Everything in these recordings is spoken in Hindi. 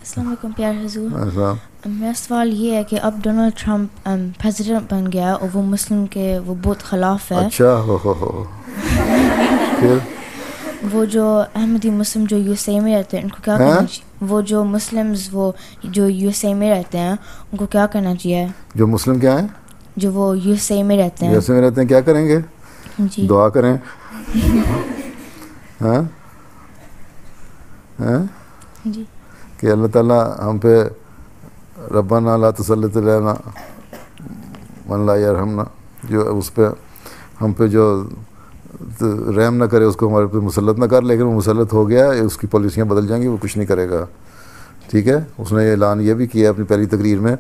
अस्सलाम वालेकुम प्यार हुजूर। ऐसा मेरा सवाल ये है कि अब डोनाल्ड ट्रंप प्रेसिडेंट बन गया और वो मुस्लिम के वो बहुत ख़िलाफ़ है। अच्छा हो फिर वो जो अहमदी मुस्लिम जो यूएसए में रहते हैं उनको क्या हैं करना चाहिए? वो जो मुस्लिम्स वो जो यूएसए में रहते हैं उनको क्या करना चाहिए? जो मुस्लिम क्या हैं जो वो यूएसए में रहते हैं। यूएसए में रहते हैं क्या करेंगे? जी दुआ करें। हैं हैं जी कि अल्लाह ताला हम पे रब्बाना ला तसल्लित अलैना मन ला यरहमना, जो उस पे हम पे जो रहम ना करे उसको हमारे पे मुसल्लत ना कर, लेकिन वो मुसल्लत हो गया, उसकी पॉलिसियाँ बदल जाएंगी, वो कुछ नहीं करेगा। ठीक है, उसने ये ऐलान ये भी किया अपनी पहली तकरीर में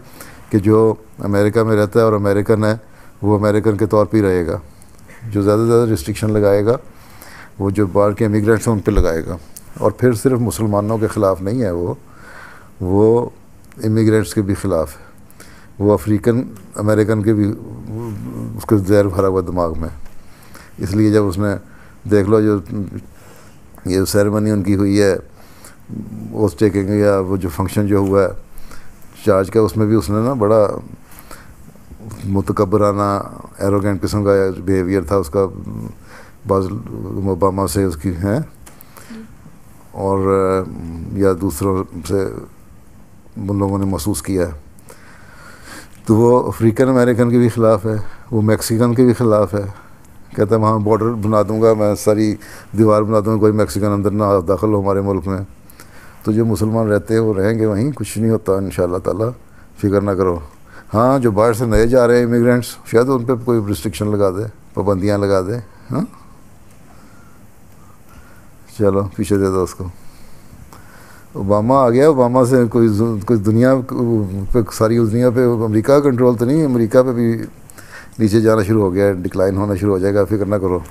कि जो अमेरिका में रहता है और अमेरिकन है वो अमेरिकन के तौर पर ही रहेगा। जो ज़्यादा से ज़्यादा रिस्ट्रिक्शन लगाएगा वो जो बाहर के इमिग्रेंट्स हैं उन पर लगाएगा। और फिर सिर्फ मुसलमानों के ख़िलाफ़ नहीं है, वो इमिग्रेंट्स के भी ख़िलाफ़ है, वो अफ्रीकन अमेरिकन के भी उसके जहर भरा हुआ दिमाग में। इसलिए जब उसने देख लो जो ये सेरेमनी उनकी हुई है ओथ टेकिंग या वो जो फंक्शन जो हुआ है चार्ज का, उसमें भी उसने ना बड़ा मुतकब्बराना एरोगेंट किस्म का बिहेवियर था उसका बाज़ ओबामा से उसकी हैं और या दूसरों से उन लोगों ने महसूस किया है। तो वो अफ्रीकन अमेरिकन के भी ख़िलाफ़ है, वो मैक्सिकन के भी ख़िलाफ़ है। कहता है वहाँ बॉर्डर बना दूँगा, मैं सारी दीवार बना दूँगा, कोई मैक्सिकन अंदर ना दाखिल हो हमारे मुल्क में। तो जो मुसलमान रहते हैं वो रहेंगे वहीं, कुछ नहीं होता इंशाअल्लाह ताला, फ़िक्र ना करो। हाँ, जो बाहर से नए जा रहे हैं इमिग्रेंट्स, शायद उन पर कोई रिस्ट्रिक्शन लगा दे, पाबंदियाँ लगा दे। हाँ चलो पीछे दे दो उसको। ओबामा आ गया, ओबामा से कोई दुनिया पे, सारी दुनिया पे अमेरिका का कंट्रोल तो नहीं, अमेरिका पे भी नीचे जाना शुरू हो गया, डिक्लाइन होना शुरू हो जाएगा, फिक्र ना करो।